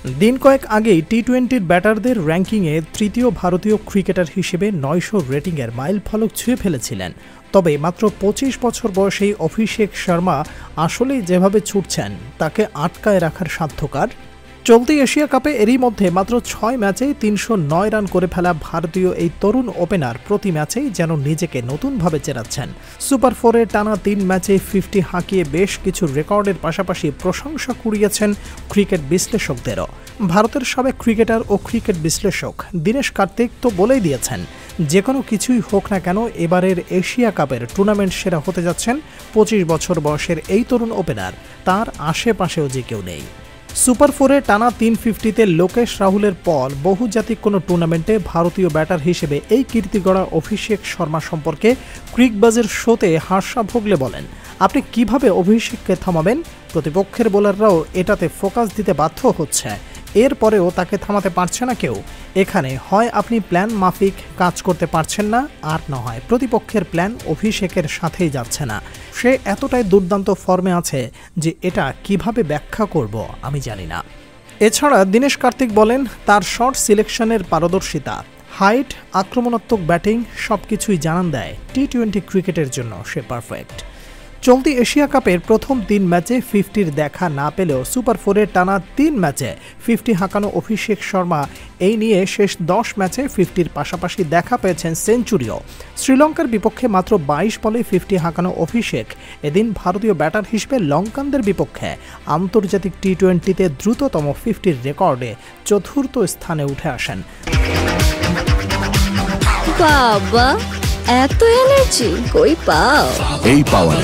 দিন কয়েক আগেই টি-20-র ব্যাটারদের র্যাঙ্কিংয়ে তৃতীয় ভারতীয় ক্রিকেটার হিসেবে ৯০০ রেটিংয়ের মাইল ফলক ছুঁয়ে ফেলেছিলেন। তবে মাত্র ২৫ বছর বয়সেই অভিষেক শর্মা আসলেই যেভাবে ছুটছেন তাকে আটকায় রাখার সাধ্যকার। চলতি এশিয়া কাপে এরই মধ্যে মাত্র ৬ ম্যাচেই ৩০৯ রান করে ফেলা ভারতীয় এই তরুণ ওপেনার প্রতি ম্যাচেই যেন নিজেকে নতুনভাবে চেনাচ্ছেন। সুপার 4-এ টানা ৩ ম্যাচে 50 হাঁকিয়ে বেশ কিছু রেকর্ডের পাশাপাশি প্রশংসা কুড়িয়েছেন ক্রিকেট বিশ্লেষকদেরও। ভারতের সাবেক ক্রিকেটার ও ক্রিকেট বিশ্লেষক দীনেশ কার্তিক তো বলেই দিয়েছেন, যে কোনো কিছুই হোক না কেন এবারের এশিয়া কাপের টুর্নামেন্ট সেরা হতে যাচ্ছেন ২৫ বছর বয়সের এই তরুণ ওপেনার, তার আশেপাশেও যে কেউ নেই। সুপার 4-এ টানা 350-তে লোকেশ রাহুলের পর বহুজাতিক কোনো টুর্নামেন্টে ভারতীয় ব্যাটার হিসেবে এই কীর্তি গড়া অভিষেক শর্মা সম্পর্কে ক্রিকবাজের শোতে হার্ষা ভোগলে বলেন, আপনি কিভাবে অভিষেককে থামাবেন? প্রতিপক্ষের বোলাররাও এটাতে ফোকাস দিতে বাধ্য হচ্ছে, এরপরেও তাকে থামাতে পারছে না কেউ। এখানে হয় আপনি প্ল্যান মাফিক কাজ করতে পারছেন না, আর না হয় প্রতিপক্ষের প্ল্যান অভিষেকের সাথেই যাচ্ছে না। সে এতটাই দুর্দান্ত ফর্মে আছে যে এটা কিভাবে ব্যাখ্যা করব আমি জানি না। এছাড়া দীনেশ কার্তিক বলেন, তার শট সিলেকশনের পারদর্শিতা, হাইট, আক্রমণাত্মক ব্যাটিং সবকিছুই জানান দেয় টি-20 ক্রিকেটের জন্য সে পারফেক্ট। চলতি এশিয়া কাপের প্রথম ৩ ম্যাচে 50-র দেখা না পেলেও সুপার 4-এর টানা ৩ ম্যাচে 50 হাঁকানো অভিষেক শর্মা এই নিয়ে শেষ ১০ ম্যাচে 50-র পাশাপাশি দেখা পেয়েছেন সেঞ্চুরিও। শ্রীলঙ্কার বিপক্ষে মাত্র ২২ বলে 50 হাঁকানো অভিষেক এদিন ভারতীয় ব্যাটার হিসেবে লঙ্কানদের বিপক্ষে আন্তর্জাতিক টি-20-তে দ্রুততম 50-র রেকর্ডে চতুর্থ স্থানে উঠে আসেন। বাবা, এত এনার্জি কই পাও? এই পাওয়ার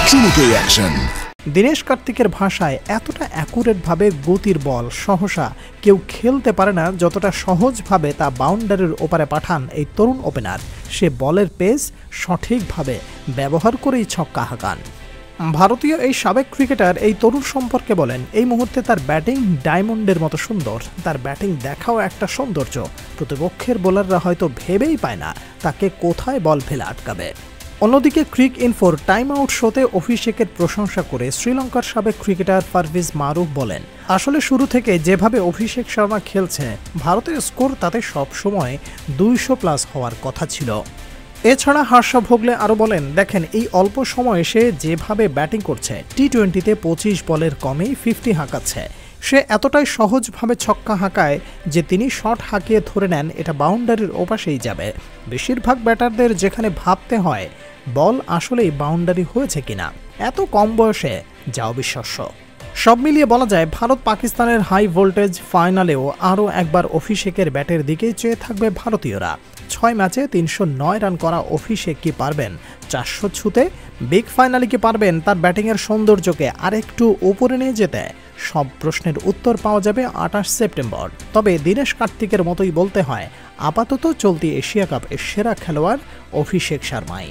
চুমুকে অ্যাকশন। দীনেশ কার্তিকের ভাষায় এতটা অ্যাকুরেটভাবে গতির বল সহসা কেউ খেলতে পারে না, যতটা সহজভাবে তা বাউন্ডারির ওপারে পাঠান এই তরুণ ওপেনার। সে বলের পেস সঠিকভাবে ব্যবহার করেই ছক্কা হাঁকান। ভারতীয় এই সাবেক ক্রিকেটার এই তরুণ সম্পর্কে বলেন, এই মুহূর্তে তার ব্যাটিং ডায়মন্ডের মতো সুন্দর, তার ব্যাটিং দেখাও একটা সৌন্দর্য। প্রতিপক্ষের বোলাররা হয়তো ভেবেই পায় না তাকে কোথায় বল ফেলে আটকাবে। অন্যদিকে ক্রিক ইনফোর টাইম আউট শোতে অভিষেকের প্রশংসা করে শ্রীলঙ্কার সাবেক ক্রিকেটার পারভেজ মারুফ বলেন, আসলে শুরু থেকে যেভাবে অভিষেক শর্মা খেলছে ভারতের স্কোর তাতে সবসময় ২০০+ হওয়ার কথা ছিল। এছাড়া হার্ষা ভোগলে আরও বলেন, দেখেন এই অল্প সময়ে সে যেভাবে ব্যাটিং করছে, টি-20-তে ২৫ বলের কমেই 50 হাঁকাচ্ছে। সে এতটাই সহজভাবে ছক্কা হাঁকায় যে তিনি শট হাঁকিয়ে ধরে নেন এটা বাউন্ডারির ওপাশেই যাবে। বেশিরভাগ ব্যাটারদের যেখানে ভাবতে হয় বল আসলেই বাউন্ডারি হয়েছে কিনা, এত কম বয়সে যা অবিশ্বাস্য। সব মিলিয়ে বলা যায় ভারত পাকিস্তানের হাই ভোল্টেজ ফাইনালেও আরও একবার অভিষেকের ব্যাটের দিকেই চেয়ে থাকবে ভারতীয়রা। ৬ ম্যাচে ৩০৯ রান করা অভিষেক কি পারবেন ৪০০ ছুঁতে? বিগ ফাইনালে কি পারবেন তার ব্যাটিংয়ের সৌন্দর্যকে আরেকটু উপরে নিয়ে যেতে? সব প্রশ্নের উত্তর পাওয়া যাবে ২৮ সেপ্টেম্বর। তবে দীনেশ কার্তিকের মতোই বলতে হয়, আপাতত চলতি এশিয়া কাপের সেরা খেলোয়াড় অভিষেক শর্মাই।